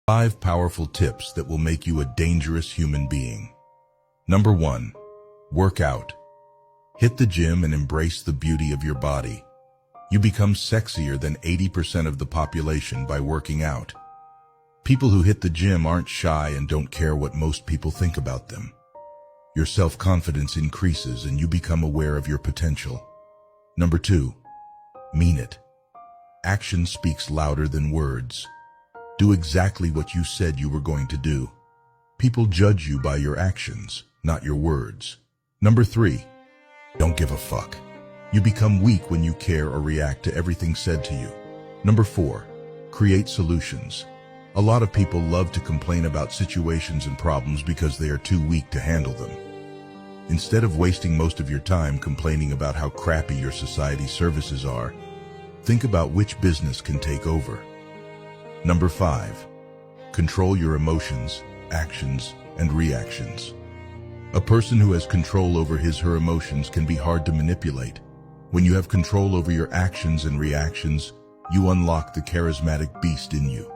5 powerful tips that will make you a dangerous human being. Number 1. Work out. Hit the gym and embrace the beauty of your body. You become sexier than 80% of the population by working out. People who hit the gym aren't shy and don't care what most people think about them. Your self-confidence increases and you become aware of your potential. Number 2. Mean it. Action speaks louder than words. Do exactly what you said you were going to do. People judge you by your actions, not your words. Number 3. Don't give a fuck. You become weak when you care or react to everything said to you. Number 4. Create solutions. A lot of people love to complain about situations and problems because they are too weak to handle them. Instead of wasting most of your time complaining about how crappy your society's services are, think about which business can take over. Number 5. Control your emotions, actions, and reactions. A person who has control over his/her emotions can be hard to manipulate. When you have control over your actions and reactions, you unlock the charismatic beast in you.